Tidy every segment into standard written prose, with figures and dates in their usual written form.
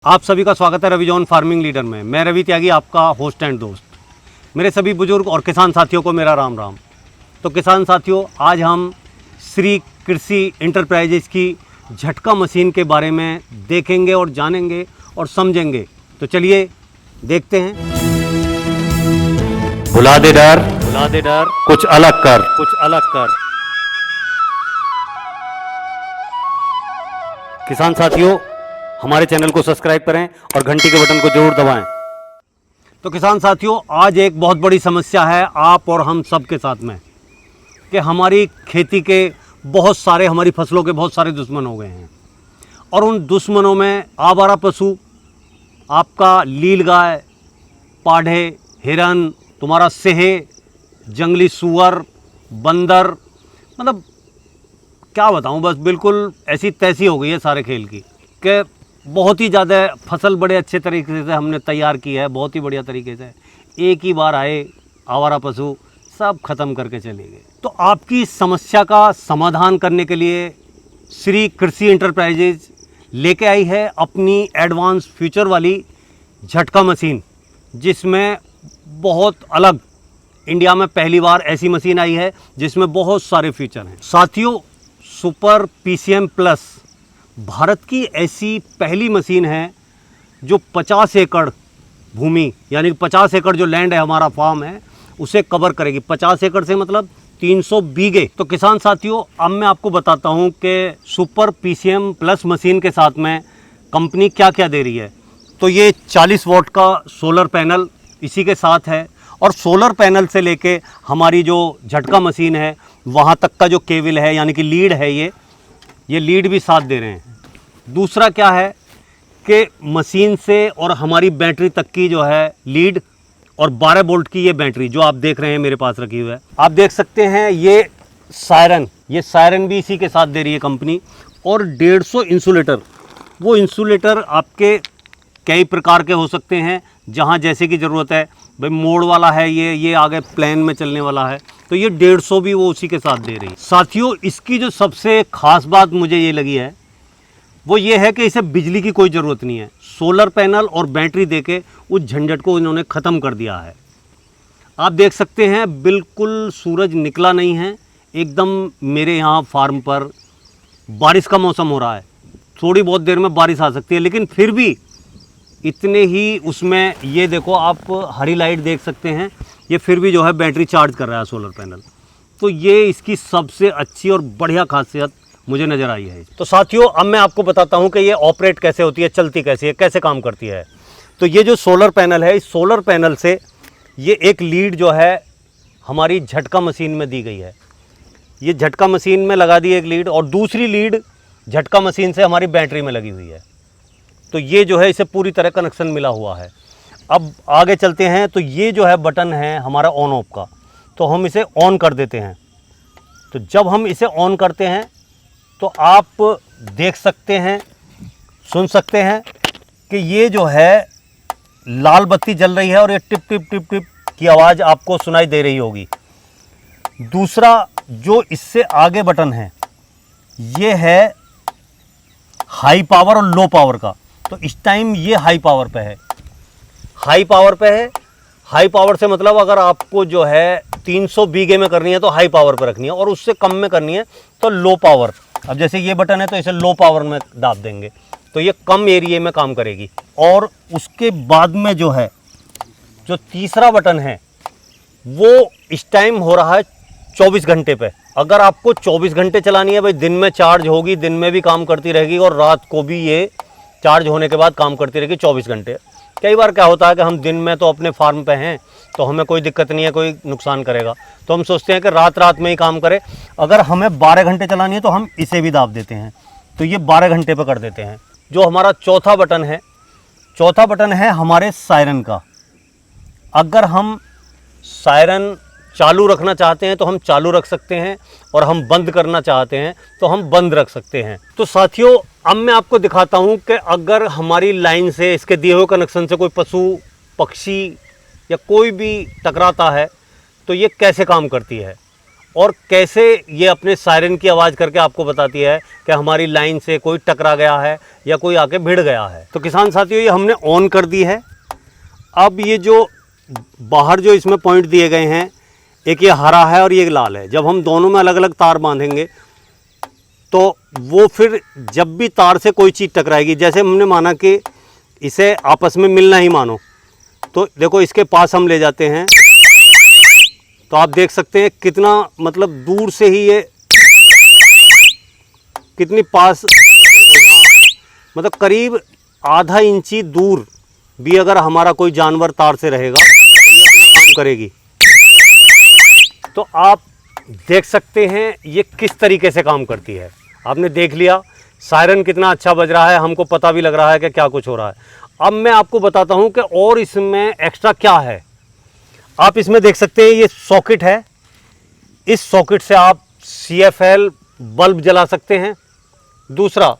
आप सभी का स्वागत है रवि जॉन फार्मिंग लीडर में। मैं रवि त्यागी, आपका होस्ट एंड दोस्त। मेरे सभी बुजुर्ग और किसान साथियों को मेरा राम राम। तो किसान साथियों, आज हम श्री कृषि इंटरप्राइजेज की झटका मशीन के बारे में देखेंगे और जानेंगे और समझेंगे। तो चलिए देखते हैं। भुला दे डर, कुछ अलग कर। किसान साथियों, हमारे चैनल को सब्सक्राइब करें और घंटी के बटन को जरूर दबाएं। तो किसान साथियों, आज एक बहुत बड़ी समस्या है आप और हम सब के साथ में कि हमारी खेती के हमारी फसलों के बहुत सारे दुश्मन हो गए हैं। और उन दुश्मनों में आवारा पशु, आपका लील गाय, पाढ़े, हिरन, तुम्हारा सेहे, जंगली सुअर, बंदर, मतलब क्या बताऊं, बस बिल्कुल ऐसी तैसी हो गई है सारे खेल की कि बहुत ही ज़्यादा फसल बड़े अच्छे तरीके से हमने तैयार की है, बहुत ही बढ़िया तरीके से। एक ही बार आए आवारा पशु, सब खत्म करके चले गए। तो आपकी समस्या का समाधान करने के लिए श्री कृषि इंटरप्राइजेज लेके आई है अपनी एडवांस फ्यूचर वाली झटका मशीन, जिसमें बहुत अलग, इंडिया में पहली बार ऐसी मशीन आई है जिसमें बहुत सारे फीचर हैं। साथियों, सुपर PCM प्लस भारत की ऐसी पहली मशीन है जो 50 एकड़ भूमि, यानी 50 एकड़ जो लैंड है, हमारा फार्म है, उसे कवर करेगी। 50 एकड़ से मतलब 300 बीघे। तो किसान साथियों, अब मैं आपको बताता हूं कि सुपर PCM प्लस मशीन के साथ में कंपनी क्या क्या दे रही है। तो ये 40 वॉट का सोलर पैनल इसी के साथ है, और सोलर पैनल से लेके हमारी जो झटका मशीन है वहाँ तक का जो केबल है, यानी कि लीड है, ये लीड भी साथ दे रहे हैं। दूसरा क्या है कि मशीन से और हमारी बैटरी तक की जो है लीड, और 12 वोल्ट की ये बैटरी जो आप देख रहे हैं मेरे पास रखी हुई है। आप देख सकते हैं ये सायरन भी इसी के साथ दे रही है कंपनी। और 150 इंसुलेटर, वो इंसुलेटर आपके कई प्रकार के हो सकते हैं, जहाँ जैसे की ज़रूरत है। भाई मोड़ वाला है, ये आगे प्लेन में चलने वाला है, तो ये 150 भी वो उसी के साथ दे रही है। साथियों, इसकी जो सबसे ख़ास बात मुझे ये लगी है वो ये है कि इसे बिजली की कोई ज़रूरत नहीं है। सोलर पैनल और बैटरी देके उस झंझट को इन्होंने ख़त्म कर दिया है। आप देख सकते हैं बिल्कुल सूरज निकला नहीं है एकदम। मेरे यहाँ फार्म पर बारिश का मौसम हो रहा है, थोड़ी बहुत देर में बारिश आ सकती है, लेकिन फिर भी इतने ही उसमें ये देखो, आप हरी लाइट देख सकते हैं, ये फिर भी जो है बैटरी चार्ज कर रहा है सोलर पैनल। तो ये इसकी सबसे अच्छी और बढ़िया खासियत मुझे नज़र आई है। तो साथियों, अब मैं आपको बताता हूँ कि ये ऑपरेट कैसे होती है, चलती कैसे है, कैसे काम करती है। तो ये जो सोलर पैनल है, इस सोलर पैनल से ये एक लीड जो है हमारी झटका मशीन में दी गई है। ये झटका मशीन में लगा दी एक लीड, और दूसरी लीड झटका मशीन से हमारी बैटरी में लगी हुई है। तो ये जो है इसे पूरी तरह कनेक्शन मिला हुआ है। अब आगे चलते हैं। तो ये जो है बटन है हमारा ऑन ऑफ का, तो हम इसे ऑन कर देते हैं। तो जब हम इसे ऑन करते हैं तो आप देख सकते हैं, सुन सकते हैं कि ये जो है लाल बत्ती जल रही है और ये टिप टिप टिप टिप की आवाज़ आपको सुनाई दे रही होगी। दूसरा जो इससे आगे बटन है, ये है हाई पावर और लो पावर का। तो इस टाइम ये हाई पावर पे है। हाई पावर से मतलब अगर आपको जो है 300 बीघे में करनी है तो हाई पावर पे रखनी है, और उससे कम में करनी है तो लो पावर। अब जैसे ये बटन है तो इसे लो पावर में दाब देंगे तो ये कम एरिया में काम करेगी। और उसके बाद में जो है जो तीसरा बटन है वो इस टाइम हो रहा है 24 घंटे पे। अगर आपको 24 घंटे चलानी है, भाई दिन में चार्ज होगी, दिन में भी काम करती रहेगी, और रात को भी ये चार्ज होने के बाद काम करती रहेगी 24 घंटे। कई बार क्या होता है कि हम दिन में तो अपने फार्म पे हैं तो हमें कोई दिक्कत नहीं है, कोई नुकसान करेगा, तो हम सोचते हैं कि रात में ही काम करे। अगर हमें 12 घंटे चलानी है तो हम इसे भी दाब देते हैं, तो ये 12 घंटे पे कर देते हैं। जो हमारा चौथा बटन है हमारे सायरन का। अगर हम सायरन चालू रखना चाहते हैं तो हम चालू रख सकते हैं, और हम बंद करना चाहते हैं तो हम बंद रख सकते हैं। तो साथियों, अब मैं आपको दिखाता हूं कि अगर हमारी लाइन से, इसके दिए हुए कनेक्शन से कोई पशु पक्षी या कोई भी टकराता है तो ये कैसे काम करती है। और कैसे ये अपने सायरन की आवाज़ करके आपको बताती है कि हमारी लाइन से कोई टकरा गया है या कोई आके भिड़ गया है। तो किसान साथियों, ये हमने ऑन कर दी है। अब ये जो बाहर जो इसमें पॉइंट दिए गए हैं, एक ये हरा है और ये लाल है, जब हम दोनों में अलग अलग तार बांधेंगे तो वो फिर जब भी तार से कोई चीज़ टकराएगी, जैसे हमने माना कि इसे आपस में मिलना ही मानो, तो देखो इसके पास हम ले जाते हैं तो आप देख सकते हैं कितना मतलब दूर से ही ये कितनी पास, मतलब करीब आधा इंची दूर भी अगर हमारा कोई जानवर तार से रहेगा तो ये अपना काम करेगी। तो आप देख सकते हैं ये किस तरीके से काम करती है। आपने देख लिया सायरन कितना अच्छा बज रहा है, हमको पता भी लग रहा है कि क्या कुछ हो रहा है। अब मैं आपको बताता हूं कि और इसमें एक्स्ट्रा क्या है। आप इसमें देख सकते हैं ये सॉकेट है, इस सॉकेट से आप CFL बल्ब जला सकते हैं। दूसरा,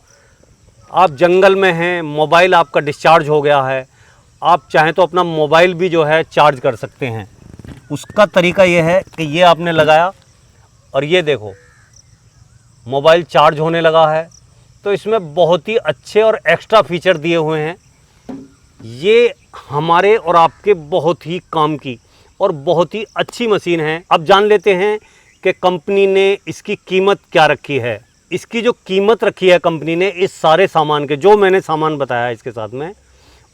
आप जंगल में हैं, मोबाइल आपका डिस्चार्ज हो गया है, आप चाहें तो अपना मोबाइल भी जो है चार्ज कर सकते हैं। उसका तरीका ये है कि ये आपने लगाया और ये देखो मोबाइल चार्ज होने लगा है। तो इसमें बहुत ही अच्छे और एक्स्ट्रा फीचर दिए हुए हैं। ये हमारे और आपके बहुत ही काम की और बहुत ही अच्छी मशीन है। अब जान लेते हैं कि कंपनी ने इसकी कीमत क्या रखी है। इसकी जो कीमत रखी है कंपनी ने इस सारे सामान के, जो मैंने सामान बताया है इसके साथ में,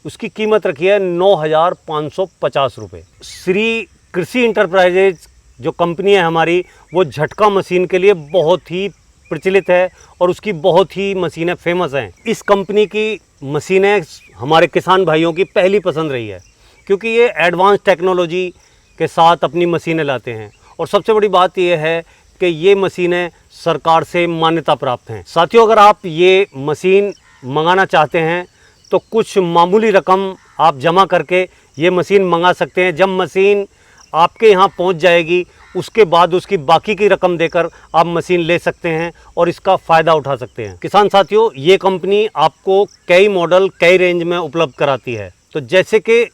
उसकी कीमत रखी है 9,550 रुपये। श्री कृषि इंटरप्राइजेज जो कंपनी है हमारी, वो झटका मशीन के लिए बहुत ही प्रचलित है और उसकी बहुत ही मशीनें फेमस हैं। इस कंपनी की मशीनें हमारे किसान भाइयों की पहली पसंद रही है, क्योंकि ये एडवांस टेक्नोलॉजी के साथ अपनी मशीनें लाते हैं। और सबसे बड़ी बात यह है कि ये मशीनें सरकार से मान्यता प्राप्त हैं। साथियों, अगर आप ये मशीन मंगाना चाहते हैं तो कुछ मामूली रकम आप जमा करके ये मशीन मंगा सकते हैं। जब मशीन आपके यहाँ पहुँच जाएगी उसके बाद उसकी बाकी की रकम देकर आप मशीन ले सकते हैं और इसका फ़ायदा उठा सकते हैं। किसान साथियों, ये कंपनी आपको कई मॉडल कई रेंज में उपलब्ध कराती है। तो जैसे कि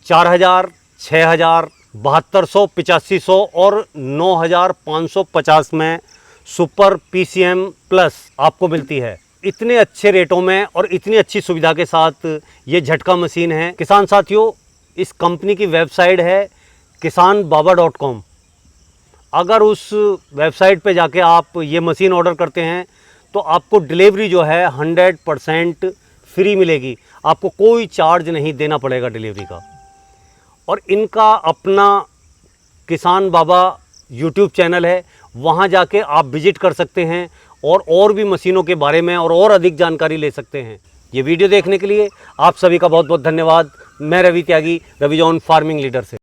4,000, 6,000, 7,200, 8,500 और 9,550 में सुपर PCM प्लस आपको मिलती है। इतने अच्छे रेटों में और इतनी अच्छी सुविधा के साथ ये झटका मशीन है। किसान साथियों, इस कंपनी की वेबसाइट है kisanbaba.com। अगर उस वेबसाइट पे जाके आप ये मशीन ऑर्डर करते हैं तो आपको डिलीवरी जो है 100% फ्री मिलेगी। आपको कोई चार्ज नहीं देना पड़ेगा डिलीवरी का। और इनका अपना किसान बाबा YouTube चैनल है, वहाँ जाके आप विजिट कर सकते हैं और भी मशीनों के बारे में और अधिक जानकारी ले सकते हैं। ये वीडियो देखने के लिए आप सभी का बहुत बहुत धन्यवाद। मैं रवि त्यागी, रवि जॉन फार्मिंग लीडर से।